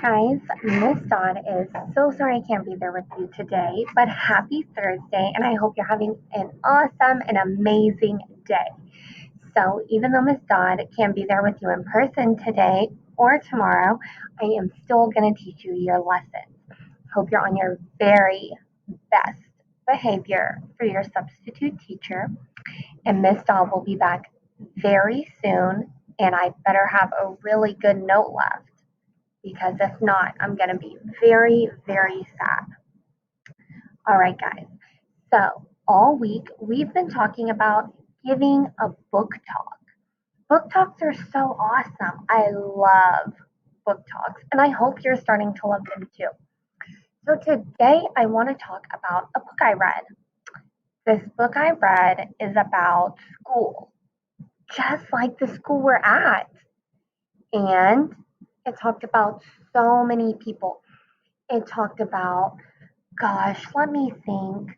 Guys, Miss Dawn is so sorry I can't be there with you today, but happy Thursday, and I hope you're having an awesome and amazing day. So, even though Miss Dawn can't be there with you in person today or tomorrow, I am still going to teach you your lessons. Hope you're on your very best behavior for your substitute teacher, and Miss Dawn will be back very soon, and I better have a really good note left because if not, I'm going to be very, very sad. All right, guys. So, all week we've been talking about giving a book talk. Book talks are so awesome. I love book talks, and I hope you're starting to love them too. So, today I want to talk about a book I read. This book I read is about school, just like the school we're at. And it talked about so many people. It talked about Gosh, let me think.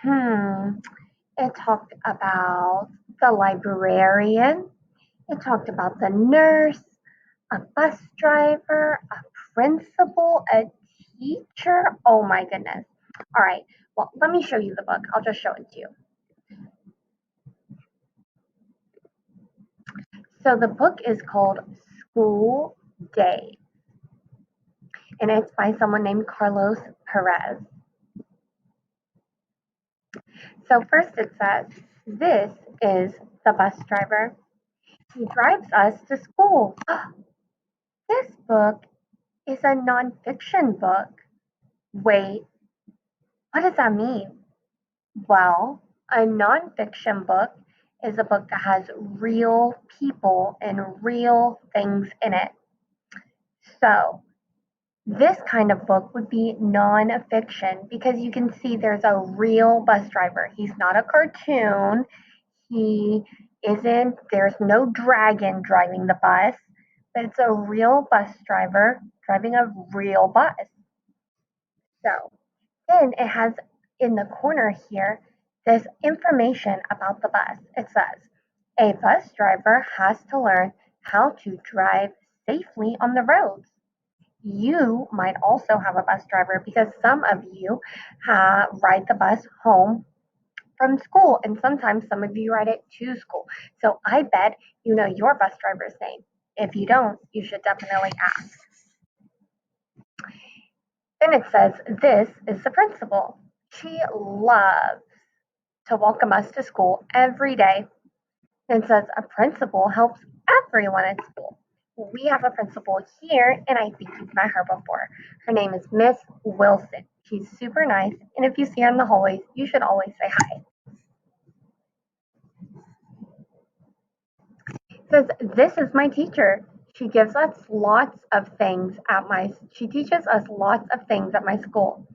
Hmm. It talked about the librarian. It talked about the nurse, a bus driver, a principal, a teacher. Oh my goodness. All right. Well, let me show you the book. I'll just show it to you. So the book is called School Day, and it's by someone named Carlos Perez. So first it says, this is the bus driver. He drives us to school. This book is a nonfiction book. Wait, what does that mean? Well, a nonfiction book is a book that has real people and real things in it. So, this kind of book would be nonfiction because you can see there's a real bus driver. He's not a cartoon. He there's no dragon driving the bus, but it's a real bus driver driving a real bus. So then it has in the corner here this information about the bus. It says, a bus driver has to learn how to drive safely on the roads. You might also have a bus driver because some of you ride the bus home from school, and sometimes some of you ride it to school. So I bet you know your bus driver's name. If you don't, you should definitely ask. Then it says, this is the principal. She loves to welcome us to school every day. And says, a principal helps everyone at school. We have a principal here, and I think you've met her before. Her name is Miss Wilson. She's super nice, and if you see her in the hallways, you should always say hi. It says, this is my teacher. She gives us lots of things she teaches us lots of things at my school.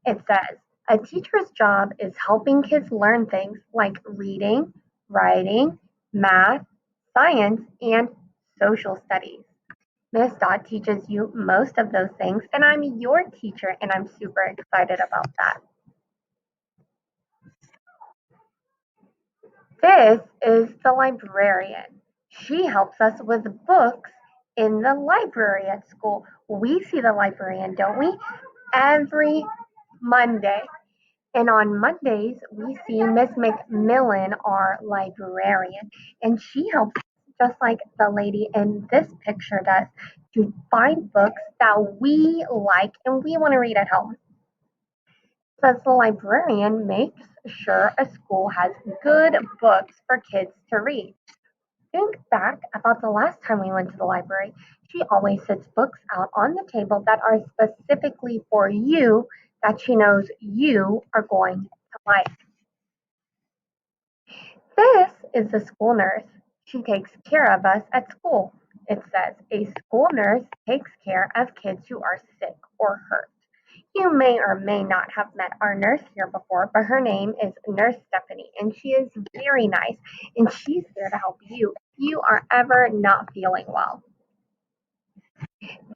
It says, a teacher's job is helping kids learn things like reading, writing, math, science, and social studies. Miss Dot teaches you most of those things, and I'm your teacher, and I'm super excited about that. This is the librarian. She helps us with books in the library at school. We see the librarian, don't we? Every Monday. And on Mondays, we see Miss McMillan, our librarian, and she helps, just like the lady in this picture does, to find books that we like and we want to read at home. Says the librarian makes sure a school has good books for kids to read. Think back about the last time we went to the library. She always sets books out on the table that are specifically for you, that she knows you are going to like. This is the school nurse. She takes care of us at school. It says a school nurse takes care of kids who are sick or hurt. You may or may not have met our nurse here before, but her name is Nurse Stephanie, and she is very nice, and she's there to help you if you are ever not feeling well.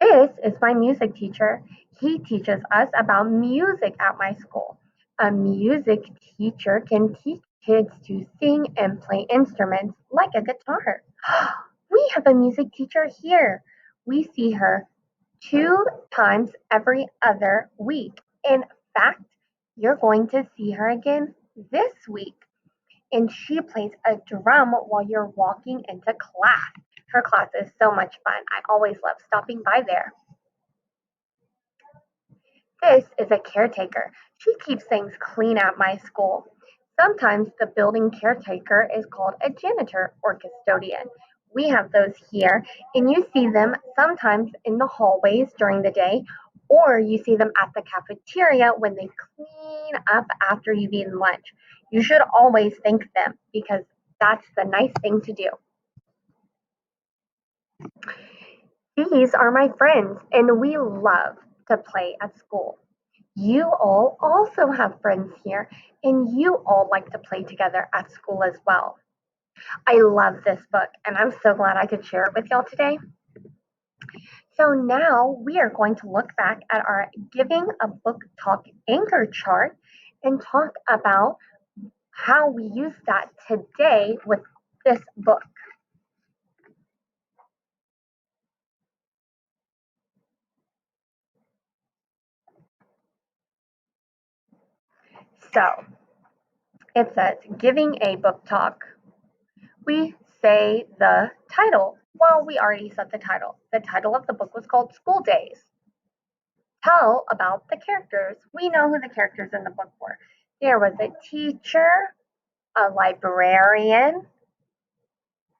This is my music teacher. He teaches us about music at my school. A music teacher can teach kids to sing and play instruments like a guitar. We have a music teacher here. We see her 2 times every other week. In fact, you're going to see her again this week. And she plays a drum while you're walking into class. Her class is so much fun. I always love stopping by there. This is a caretaker. She keeps things clean at my school. Sometimes the building caretaker is called a janitor or custodian. We have those here, and you see them sometimes in the hallways during the day, or you see them at the cafeteria when they clean up after you've eaten lunch. You should always thank them because that's the nice thing to do. These are my friends, and we love to play at school. You all also have friends here, and you all like to play together at school as well. I love this book, and I'm so glad I could share it with y'all today. So now we are going to look back at our Giving a Book Talk anchor chart and talk about how we use that today with this book. So it says Giving a Book Talk. We say the title. Well, we already said the title. The title of the book was called School Days. Tell about the characters. We know who the characters in the book were. There was a teacher, a librarian,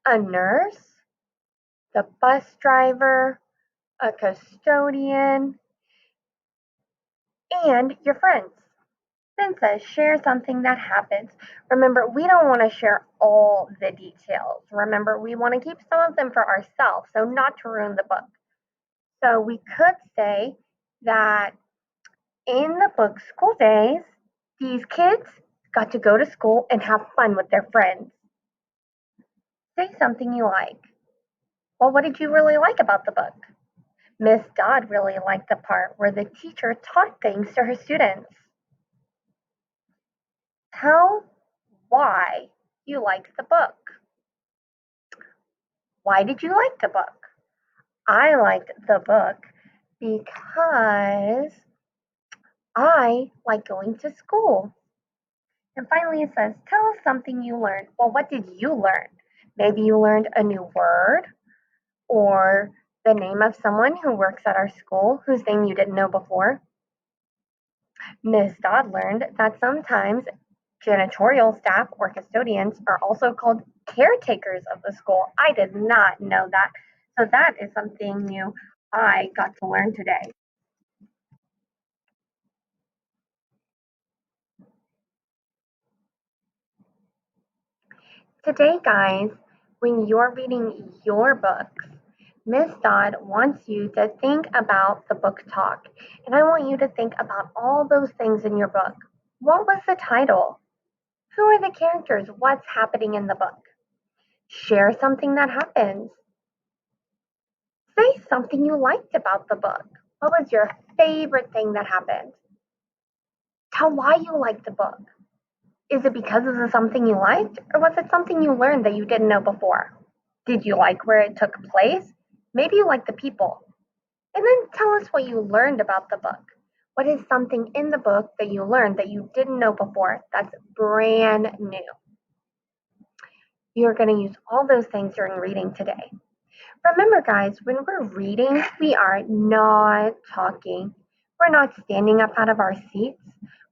a nurse, the bus driver, a custodian, and your friends. Then says share something that happens. Remember, we don't want to share all the details. Remember, we want to keep some of them for ourselves, so not to ruin the book. So we could say that in the book School Days, these kids got to go to school and have fun with their friends. Say something you like. Well, what did you really like about the book? Miss Dodd really liked the part where the teacher taught things to her students. Tell why you liked the book. Why did you like the book? I liked the book because I like going to school. And finally, it says, tell us something you learned. Well, what did you learn? Maybe you learned a new word or the name of someone who works at our school whose name you didn't know before. Miss Dodd learned that sometimes janitorial staff or custodians are also called caretakers of the school. I did not know that. So that is something new I got to learn today. Today, guys, when you're reading your books, Miss Dodd wants you to think about the book talk. And I want you to think about all those things in your book. What was the title? Who are the characters? What's happening in the book? Share something that happens. Say something you liked about the book. What was your favorite thing that happened? Tell why you liked the book. Is it because of something you liked, or was it something you learned that you didn't know before? Did you like where it took place? Maybe you like the people. And then tell us what you learned about the book. What is something in the book that you learned that you didn't know before that's brand new? You're going to use all those things during reading today. Remember, guys, when we're reading, we are not talking. We're not standing up out of our seats.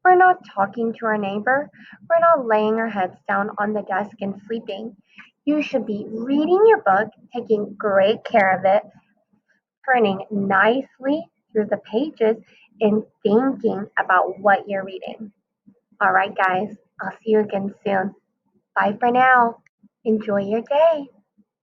We're not talking to our neighbor. We're not laying our heads down on the desk and sleeping. You should be reading your book, taking great care of it, turning nicely through the pages, and thinking about what you're reading. All right, guys, I'll see you again soon. Bye for now. Enjoy your day.